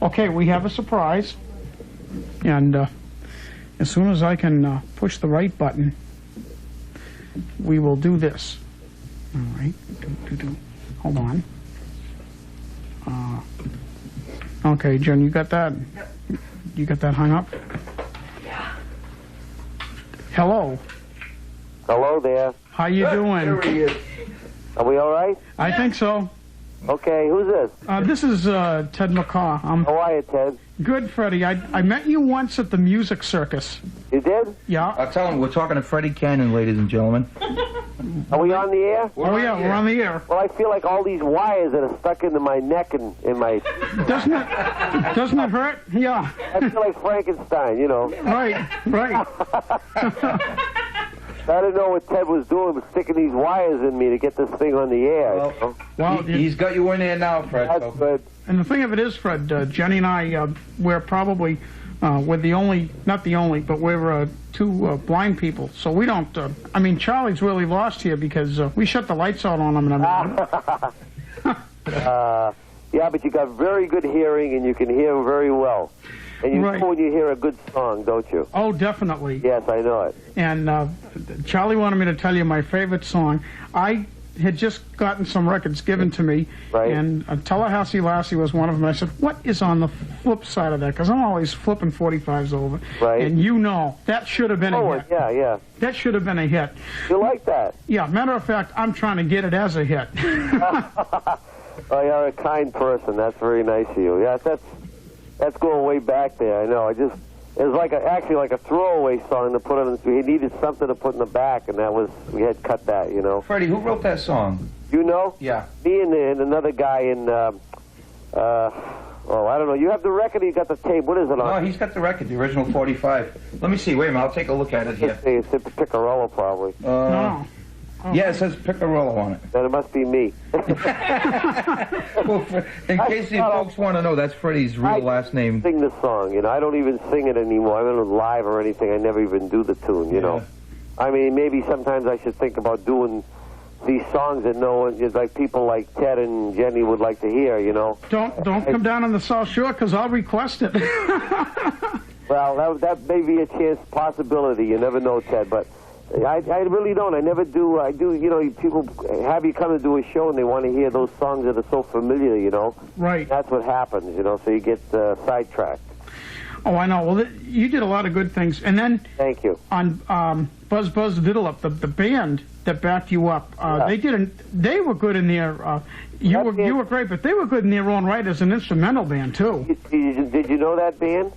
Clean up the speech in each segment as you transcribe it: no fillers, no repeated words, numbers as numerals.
Okay, we have a surprise, and as soon as I can push the right button, we will do this. All right. Hold on. Okay, Jen, you got that? Yep. You got that hung up? Yeah. Hello. Hello there. How you doing? There he is. Are we all right? I think so. Okay, who's this? This is Ted McCaw. How are you, Ted? Good, Freddie. I met you once at the music circus. You did? Yeah. I'll tell him we're talking to Freddy Cannon, ladies and gentlemen. Are we on the air? Oh, yeah, we're on the air. Well, I feel like all these wires that are stuck into my neck and in my... Doesn't it hurt? Yeah. I feel like Frankenstein, you know. Right, right. I didn't know what Ted was doing, but sticking these wires in me to get this thing on the air. Well, you know? Well, he's got you in there now, Fred. That's good. And the thing of it is, Fred, Jenny and I, we're probably, we're the only, not the only, but we're two blind people. So we don't, I mean, Charlie's really lost here because we shut the lights out on him and everything. Yeah, but you got very good hearing and you can hear very well. And you Right. know when you hear a good song, don't you? Oh, definitely. Yes, I know it. And Charlie wanted me to tell you my favorite song. I had just gotten some records given to me, Right. and Tallahassee Lassie was one of them. I said, what is on the flip side of that? Because I'm always flipping 45s over. Right. And you know, that should have been a hit. Yeah, yeah. That should have been a hit. You like that? Yeah, matter of fact, I'm trying to get it as a hit. Oh, you're a kind person. That's very nice of you. Yeah, that's going way back there. I know. It was like actually like a throwaway song to put on. He needed something to put in the back, and we had cut that. You know. Freddie, who wrote that song? You know? Yeah. Me and another guy in. I don't know. You have the record. Or you got the tape. What is it on? No, he's got the record, the original 45. Let me see. Wait a minute. I'll take a look at it here. It's Picarello, probably. No. Oh. Yeah, it says Picarello on it. Then it must be me. Well, in case the folks want to know, that's Freddie's real last name. I sing the song, you know. I don't even sing it anymore. I don't live or anything. I never even do the tune, you know. I mean, maybe sometimes I should think about doing these songs that no one, like people like Ted and Jenny would like to hear, you know. Don't come down on the South Shore, because I'll request it. Well, that may be a chance, possibility. You never know, Ted, but I really don't. I never do. I do, you know, people have you come to do a show and they want to hear those songs that are so familiar, you know. Right. That's what happens, you know, so you get sidetracked. Oh, I know. Well, you did a lot of good things. And then Thank you. on Buzz Buzz Diddle Up, the band that backed you up, they were good in their, you were great, but they were good in their own right as an instrumental band, too. Did you know that band?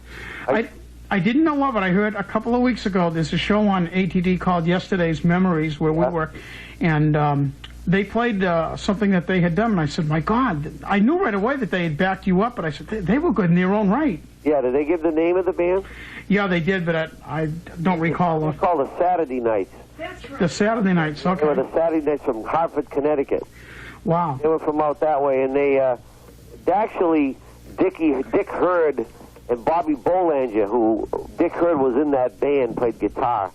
I didn't know of it. I heard a couple of weeks ago, there's a show on ATD called Yesterday's Memories where we were, and they played something that they had done, and I said, my God, I knew right away that they had backed you up, but I said, they were good in their own right. Yeah, did they give the name of the band? Yeah, they did, but I don't recall. It's called the Saturday Nights. That's right. The Saturday Nights, okay. They were the Saturday Nights from Hartford, Connecticut. Wow. They were from out that way, and they actually, Dick Hurd and Bobby Bolanger, who Dick Hurd was in that band, played guitar,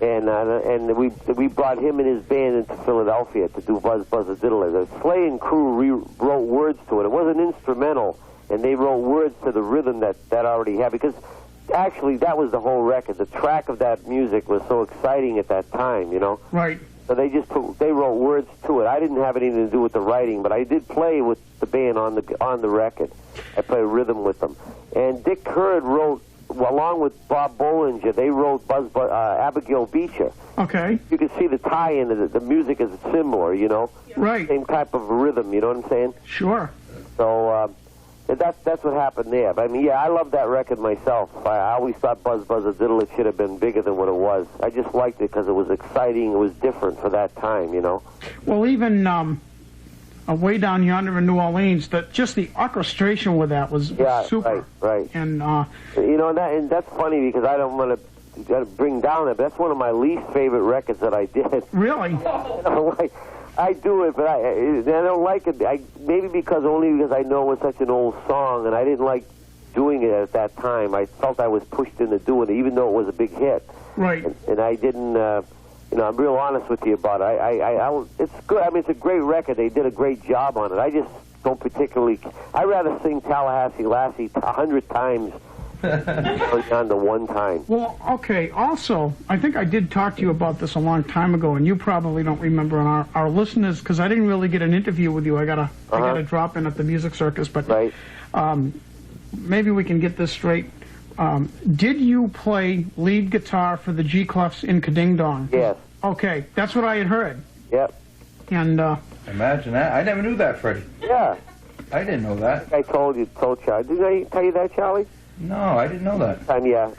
and we brought him and his band into Philadelphia to do Buzz Buzz a Diddler. The Slay and crew wrote words to it. It wasn't instrumental, and they wrote words to the rhythm that already had, because actually that was the whole record. The track of that music was so exciting at that time, you know. Right. So they wrote words to it. I didn't have anything to do with the writing, but I did play with the band on the record. I played rhythm with them. And Dick Hurd wrote, along with Bob Bollinger, they wrote Abigail Beecher. Okay. You can see the tie-in. The music is similar, you know. Right. Same type of rhythm, you know what I'm saying? Sure. So that's what happened there. But, I mean, yeah, I love that record myself. I always thought Buzz Buzz a Diddle, it should have been bigger than what it was. I just liked it because it was exciting. It was different for that time, you know. Well, even way down yonder in New Orleans, just the orchestration with that was super. Right. And you know, and that's funny because I don't want to bring down it, but that's one of my least favorite records that I did. Really? I do it, but I don't like it. Maybe because I know it was such an old song, and I didn't like doing it at that time. I felt I was pushed into doing it, even though it was a big hit. Right. And I didn't. You know, I'm real honest with you about it. It's good. I mean, it's a great record. They did a great job on it. I just don't particularly. I'd rather sing Tallahassee Lassie 100 times on the one time. Well, okay. Also, I think I did talk to you about this a long time ago, and you probably don't remember. And our listeners, because I didn't really get an interview with you, I gotta drop in at the Music Circus. But Right. Maybe we can get this straight. Did you play lead guitar for the G Clefs in Ka-Ding Dong? Yes. Okay, that's what I had heard. Yep. And Imagine that. I never knew that, Freddie. Yeah. I didn't know that. I told Charlie. Didn't I tell you that, Charlie? No, I didn't know that. Yeah.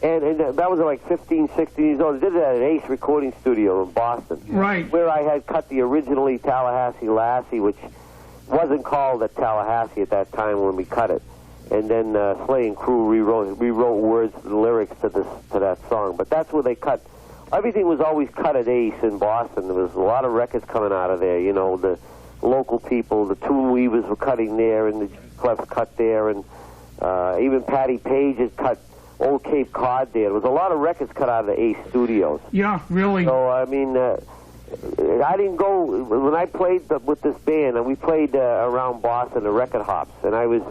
And that was like 15, 16 years old. I did it at an Ace recording studio in Boston. Right. Where I had cut the originally Tallahassee Lassie, which wasn't called the Tallahassee at that time when we cut it. And then Slay and Crew rewrote words and lyrics to that song. But that's where they cut. Everything was always cut at Ace in Boston. There was a lot of records coming out of there. You know, the local people, the Toon Weavers were cutting there, and the Clefs cut there, and even Patty Page had cut Old Cape Cod there. There was a lot of records cut out of the Ace studios. Yeah, really. So, I mean, I didn't go, when I played with this band, and we played around Boston, the record hops, and I was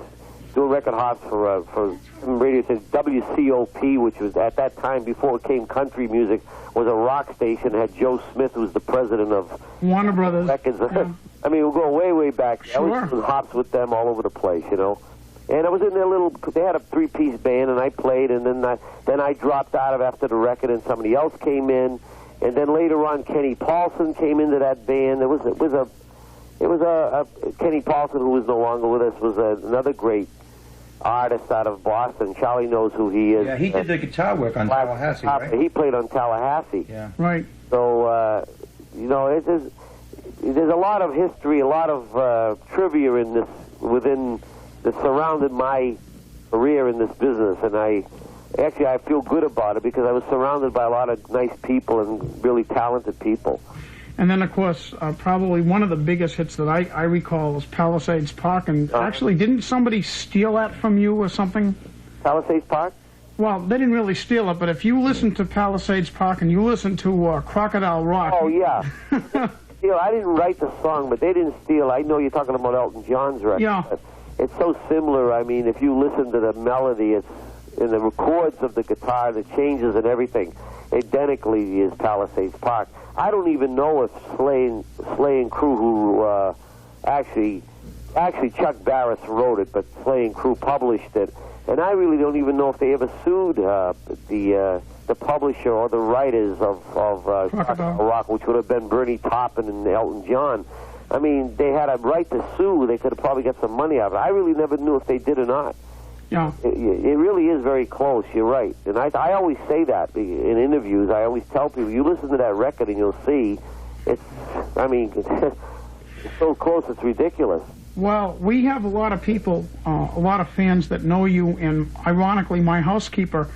doing record hops for some radio station, WCOP, which was at that time, before it came country music, was a rock station. It had Joe Smith, who was the president of Warner Brothers. Records. Yeah. I mean, we're going way, way back. Sure. I was doing hops with them all over the place, you know. And I was in their they had a three-piece band, and I played, and then I dropped out of after the record, and somebody else came in, and then later on, Kenny Paulson came into that band. It was Kenny Paulson, who was no longer with us, was another great artist out of Boston. Charlie knows who he is. Yeah, he did the guitar work on Tallahassee, right? He played on Tallahassee. Yeah. Right. So, you know, there's a lot of history, a lot of trivia in this, that surrounded my career in this business, and I feel good about it because I was surrounded by a lot of nice people and really talented people. And then, of course, probably one of the biggest hits that I recall was Palisades Park. And actually, didn't somebody steal that from you or something? Palisades Park? Well, they didn't really steal it, but if you listen to Palisades Park and you listen to Crocodile Rock... Oh, yeah. I didn't write the song, but they didn't steal. I know you're talking about Elton John's record. Yeah. It's so similar. I mean, if you listen to the melody, it's in the chords of the guitar, the changes and everything, identically is Palisades Park. I don't even know if Slay and Crew, who actually Chuck Barris wrote it, but Slay and Crew published it, and I really don't even know if they ever sued the publisher or the writers of Rock, which would have been Bernie Taupin and Elton John. I mean, they had a right to sue. They could have probably got some money out of it. I really never knew if they did or not. Yeah. It really is very close. You're right. And I always say that in interviews. I always tell people, you listen to that record and you'll see, it's so close, it's ridiculous. Well, we have a lot of people, a lot of fans that know you, and ironically, my housekeeper,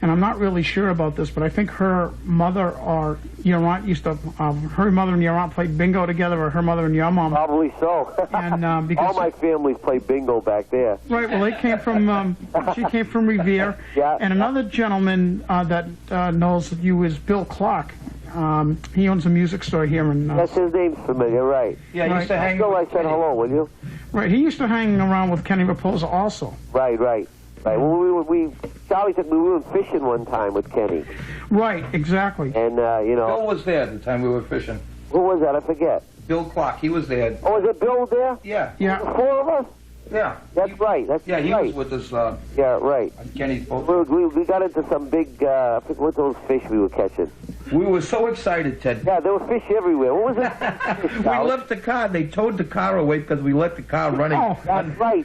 and I'm not really sure about this, but I think her mother or your aunt used to, her mother and your aunt played bingo together, or her mother and your mom. Probably so. And because all my families played bingo back there. Right. Well, they came from. She came from Revere. Yeah. And another gentleman that knows you is Bill Clark. He owns a music store here in. That's his name's familiar, right? Yeah, he used to hang. Bill, I said hello, will you? Right. He used to hang around with Kenny Raposa also. Right. Well, Charlie said we were fishing one time with Kenny. Right, exactly. And, you know... Bill was there at the time we were fishing. Who was that? I forget. Bill Clark, he was there. Oh, was it Bill there? Yeah. Yeah. The four of us? Yeah. That's right. That's Yeah, he right. was with us. Yeah, right. On Kenny's boat. We got into some big, I forget what those fish we were catching. We were so excited, Ted. Yeah, there were fish everywhere. What was it? We left the car. They towed the car away because we let the car running. Oh, That's right.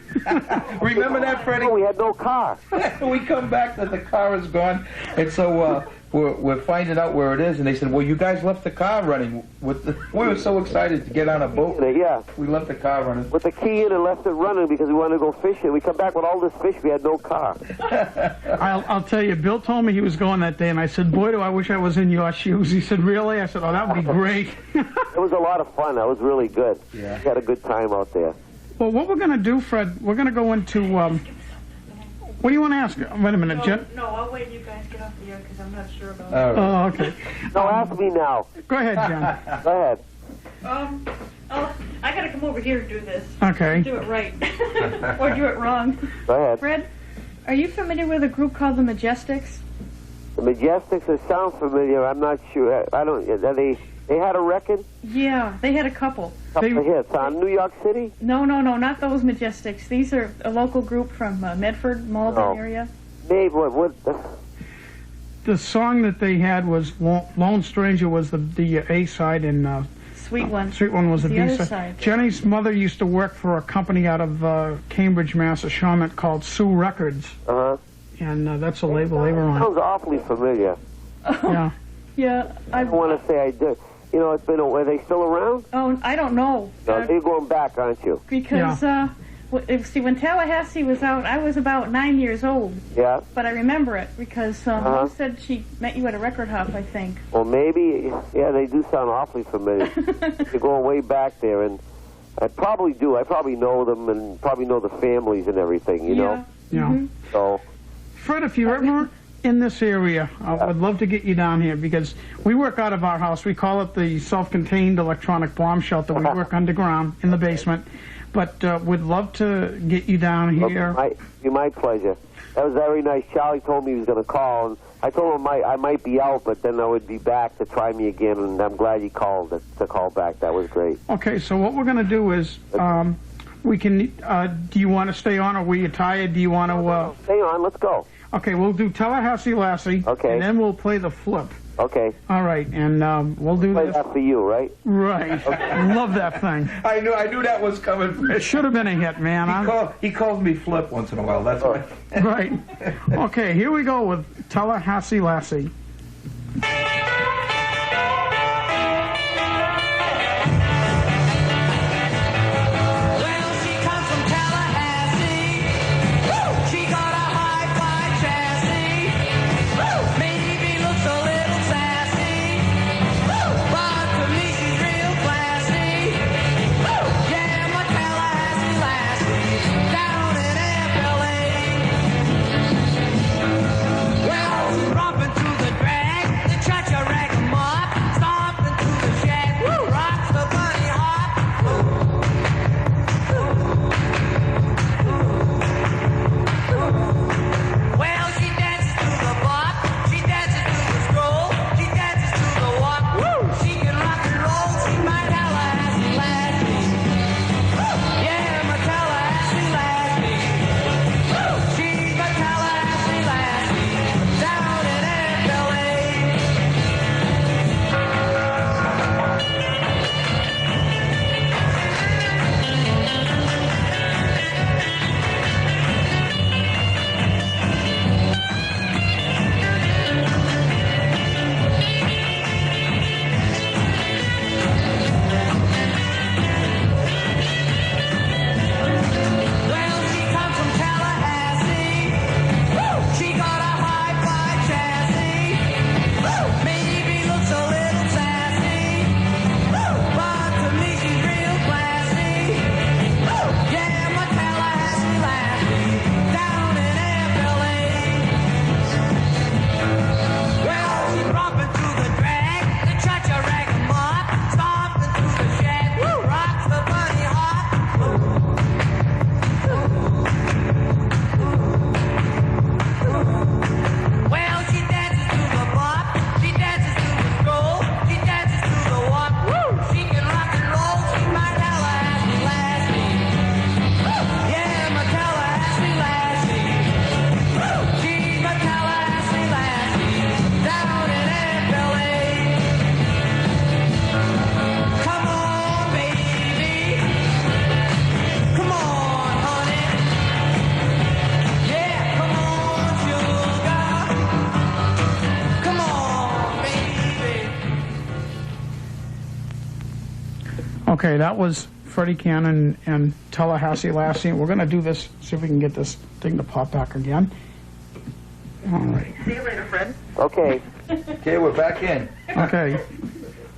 Remember that, Freddie? No, we had no car. We come back that the car is gone, and so we're finding out where it is. And they said, "Well, you guys left the car running." We were so excited to get on a boat. Yeah. We left the car running. With the key in and left it running because we wanted to go fishing. We come back with all this fish. We had no car. I'll tell you, Bill told me he was going that day, and I said, boy, do I wish I was in your shoes. He said, really? I said, oh, that would be great. It was a lot of fun. That was really good. Yeah. We had a good time out there. Well, what we're going to do, Fred, we're going to go into... what do you want to ask? Wait a minute, Jen. No, I'll wait you guys get off the air because I'm not sure about it. All right. Oh, okay. No, ask me now. Go ahead, Jen. Go ahead. Oh, I gotta come over here and do this. Okay. Do it right. Or do it wrong. Go ahead. Fred, are you familiar with a group called the Majestics? The Majestics, it sounds familiar. I'm not sure. I don't. They had a record. Yeah, they had a couple. Couple of hits on New York City. No, not those Majestics. These are a local group from Medford, Malden area. Maybe what? The song that they had was Lone Stranger was the A side, and Sweet One. Sweet One was the B other side. side. Jenny's mother used to work for a company out of Cambridge, Mass, a Shawmut called Sue Records, and that's a label they were on. Sounds awfully familiar. Yeah. Yeah, I want to say I do. You know, it's been. Are they still around? Oh, I don't know. No, you're going back, aren't you? Because see, when Tallahassee was out, I was about 9 years old. Yeah. But I remember it because Mom said she met you at a record hop, I think. Well, maybe. Yeah, they do sound awfully familiar. You're going way back there, and I probably do. I probably know them and probably know the families and everything. You know. Yeah. Mm-hmm. So. Fred, if you're ever in this area, I would love to get you down here because we work out of our house. We call it the self-contained electronic bomb shelter. We work underground in the basement. But we'd love to get you down here. Be my pleasure. That was very nice. Charlie told me he was going to call, and I told him I might be out, but then I would be back to try me again, and I'm glad he called to call back. That was great. Okay, so what we're going to do is we can. Do you want to stay on, or were you tired? Do you want to? Stay on. Let's go. Okay, we'll do Tallahassee Lassie. Okay. And then we'll play the flip. Okay. All right, and we'll do Play this. that for you, right? Right. Love that thing. I knew that was coming. It should have been a hit, man. He calls me Flip once in a while. That's why. Right. Okay, here we go with Tallahassee Lassie. Okay, that was Freddy Cannon and Tallahassee Lassie. We're going to do this, see if we can get this thing to pop back again. All right. See you later, Fred. Okay. Okay, we're back in. Okay.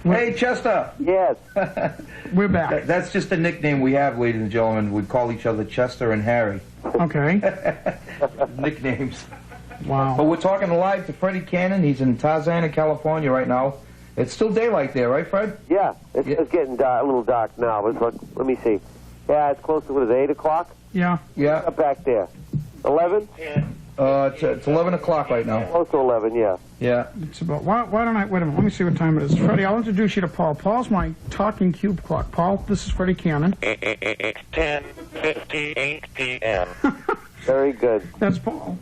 Hey, Chester. Yes. We're back. That's just a nickname we have, ladies and gentlemen. We call each other Chester and Harry. Okay. Nicknames. Wow. But we're talking live to Freddy Cannon. He's in Tarzana, California right now. It's still daylight there, right, Fred? Yeah, it's getting a little dark now. But let me see. Yeah, it's close to, what is it, 8 o'clock? Yeah. Yeah. Up back there. 11? It's 11 o'clock right now. Close to 11, yeah. Yeah. It's about, why don't I, wait a minute, let me see what time it is. Freddie, I'll introduce you to Paul. Paul's my talking cube clock. Paul, this is Freddy Cannon. 10:58 p.m. Very good. That's Paul.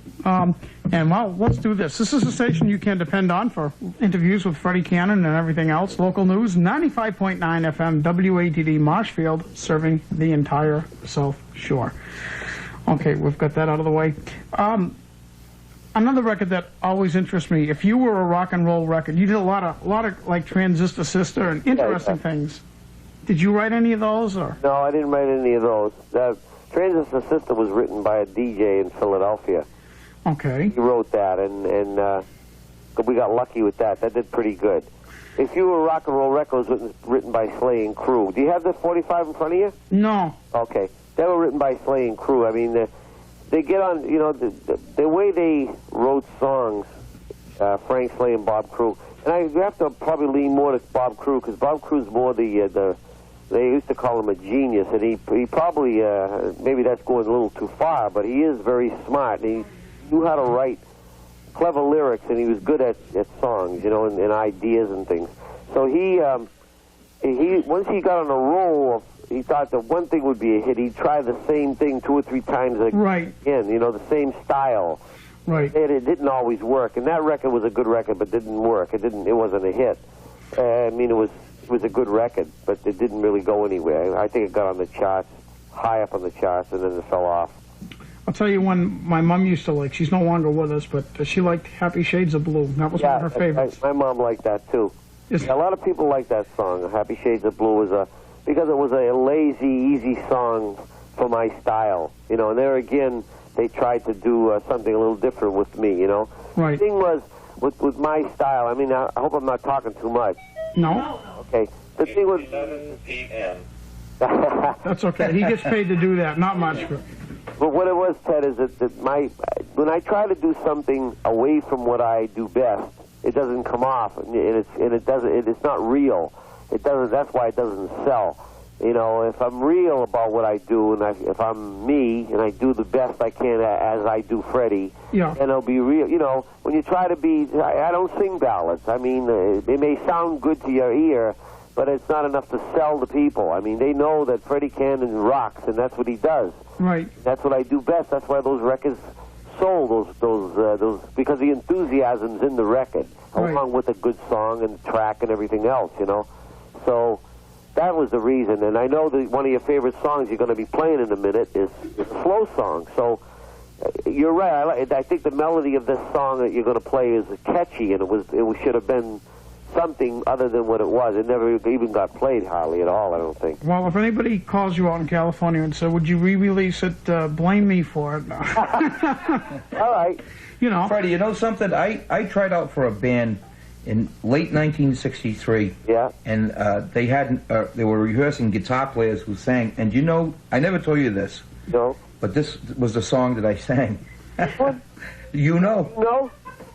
And, well, let's do this. This is a station you can depend on for interviews with Freddy Cannon and everything else. Local news, 95.9 FM, WATD, Marshfield, serving the entire South Shore. Okay, we've got that out of the way. Another record that always interests me, if you were a rock and roll record, you did a lot of like Transistor Sister and interesting things. Did you write any of those? Or? No, I didn't write any of those. Transistor Sister was written by a DJ in Philadelphia. Okay. He wrote that, and we got lucky with that. That did pretty good. If You Were a Rock and Roll record was written by Slay and Crew. Do you have the 45 in front of you? No. Okay. They were written by Slay and Crew. I mean, they get on, you know, the way they wrote songs, Frank Slay and Bob Crew. And you have to probably lean more to Bob Crew, because Bob Crew's more they used to call him a genius, and he probably, maybe that's going a little too far, but he is very smart, and he knew how to write clever lyrics, and he was good at songs, you know, and ideas and things. So he once he got on a roll, he thought that one thing would be a hit. He'd try the same thing 2 or 3 times again, you know, the same style. Right. And it didn't always work, and that record was a good record, but didn't work. It wasn't a hit. I mean, it was a good record, but it didn't really go anywhere. I think it got on the charts, high up on the charts, and then it fell off. I'll tell you one my mom used to like. She's no longer with us, but she liked Happy Shades of Blue. That was one of her favorites. My mom liked that, too. Yeah, a lot of people like that song. Happy Shades of Blue because it was a lazy, easy song for my style. You know, and there again, they tried to do something a little different with me, you know. Right. The thing was, with my style, I mean, I hope I'm not talking too much. No. Okay. The thing was... 11 p.m. That's okay. He gets paid to do that. Not much. But what it was, Ted, is that when I try to do something away from what I do best, it doesn't come off, and it's not real. It doesn't. That's why it doesn't sell. You know, if I'm real about what I do, and if I'm me, and I do the best I can as I do Freddie, yeah, then it'll be real. You know, when you try to be, I don't sing ballads. I mean, they may sound good to your ear, but it's not enough to sell to people. I mean, they know that Freddy Cannon rocks, and that's what he does. Right. That's what I do best. That's why those records sold. Those because the enthusiasm's in the record, along with a good song and track and everything else. You know, so. That was the reason, and I know that one of your favorite songs you're going to be playing in a minute is a slow song. So you're right. I think the melody of this song that you're going to play is catchy, and it should have been something other than what it was. It never even got played hardly at all, I don't think. Well, if anybody calls you out in California and says, "Would you re-release it?" Blame me for it. All right. You know, Freddie, you know something? I tried out for a band in late 1963, yeah, and they were rehearsing guitar players who sang. And you know, I never told you this, no, but this was the song that I sang. What? You know, no,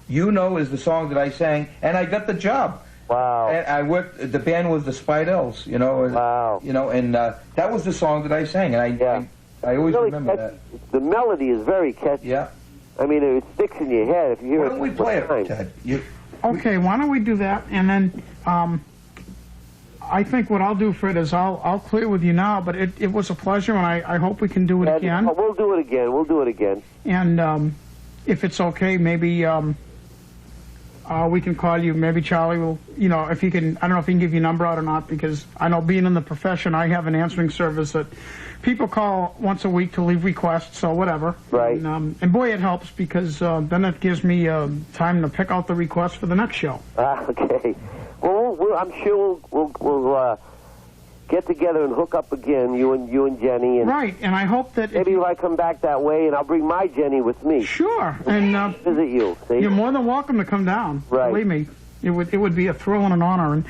You Know is the song that I sang, and I got the job. Wow. And I worked. The band was the Spidels, you know. Wow. You know, and that was the song that I sang, and I always really remember catchy. that. The melody is very catchy. Yeah. I mean, it sticks in your head if you hear Why it. don't we play it, Ted? okay, why don't we do that? And then I think what I'll do, Fred, is I'll clear with you now, but it was a pleasure, and I hope we can do it again. We'll do it again. We'll do it again. And if it's okay, maybe we can call you. Maybe Charlie will, you know, if he can, I don't know if he can give your number out or not, because I know being in the profession, I have an answering service that people call once a week to leave requests, so whatever. Right. And boy, it helps, because then it gives me time to pick out the requests for the next show. Okay. Well, I'm sure we'll get together and hook up again, you and Jenny. And right, and I hope that maybe if I come back that way, and I'll bring my Jenny with me. Sure, and visit you. See? You're more than welcome to come down. Right. Believe me, it would be a thrill and an honor. And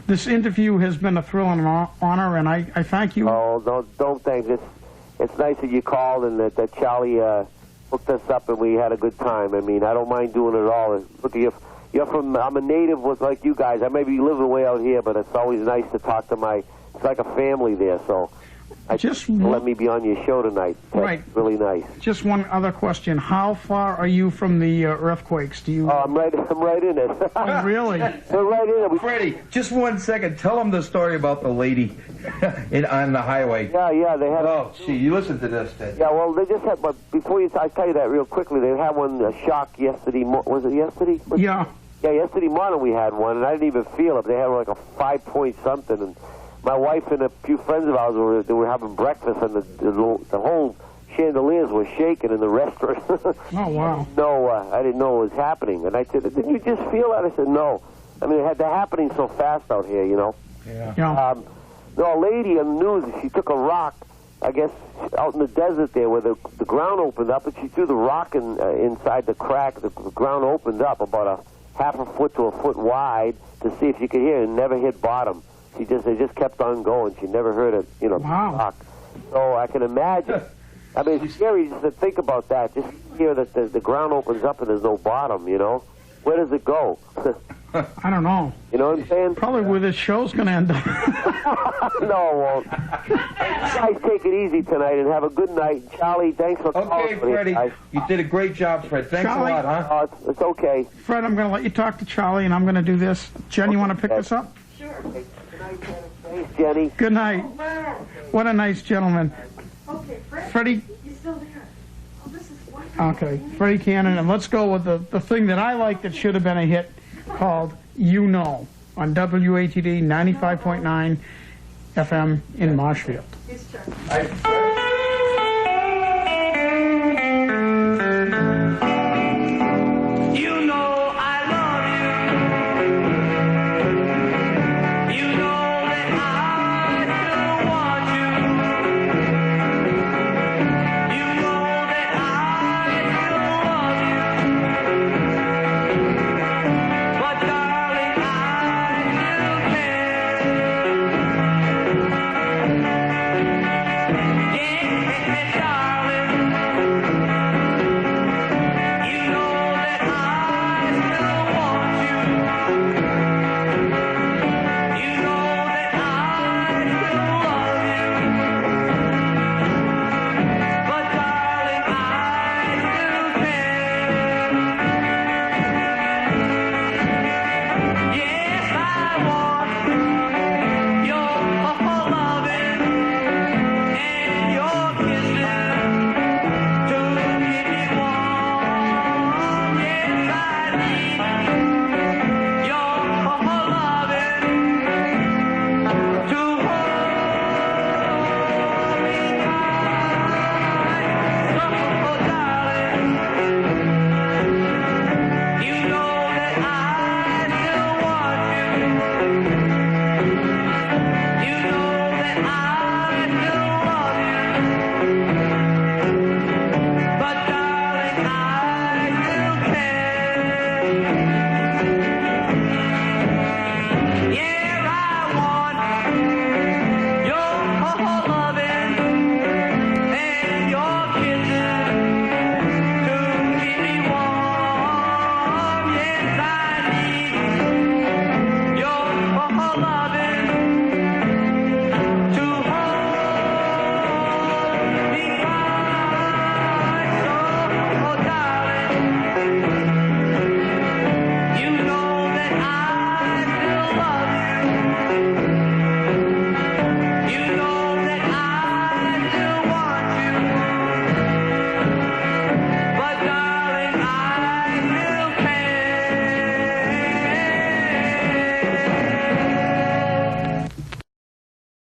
this interview has been a thrill and an honor, and I thank you. Oh, don't thank this. It's nice that you called and that Charlie hooked us up and we had a good time. I mean, I don't mind doing it all. Look, I'm a native with like you guys. I may be living way out here, but it's always nice to talk to it's like a family there, so. Let me be on your show tonight. That's right. Really nice. Just one other question. How far are you from the earthquakes? Do you? Oh, I'm right in it. Oh, really? We're right in it. Freddie, just 1 second. Tell them the story about the lady on the highway. Yeah, they had. Oh, gee, you listen to this, Ted. Yeah, well, they just had. But before I tell you that real quickly, they had one shock yesterday. Was it yesterday? Yeah. Yeah, yesterday morning we had one, and I didn't even feel it. They had like a 5-point something, and my wife and a few friends of ours were having breakfast, and the whole chandeliers were shaking in the restaurant. Oh, wow. No, I didn't know it was happening. And I said, didn't you just feel that? I said, no. I mean, they're happening so fast out here, you know. Yeah. No, a lady on the news, she took a rock, I guess, out in the desert there where the ground opened up, and she threw the rock inside the crack. The ground opened up about a half a foot to a foot wide to see if she could hear it, and never hit bottom. They just kept on going. She never heard it, Wow. rock. So I can imagine. I mean, it's scary just to think about that. Just hear that the ground opens up and there's no bottom, you know? Where does it go? I don't know. You know what I'm saying? Probably where this show's going to end up. No, it won't. You guys take it easy tonight and have a good night. Charlie, thanks for calling. Okay, Freddie, guys. you did a great job, Fred. Thanks Charlie? a lot, huh? It's okay. Fred, I'm going to let you talk to Charlie, and I'm going to do this. Jen, you want to pick this up? Thanks, Jenny. Good night. What a nice gentleman. Okay, Fred. Freddie? He's still there. Oh, this is wonderful. Okay, Freddy Cannon, and let's go with the thing that I like that should have been a hit, called You Know, on WATD 95.9 FM in Marshfield. His turn.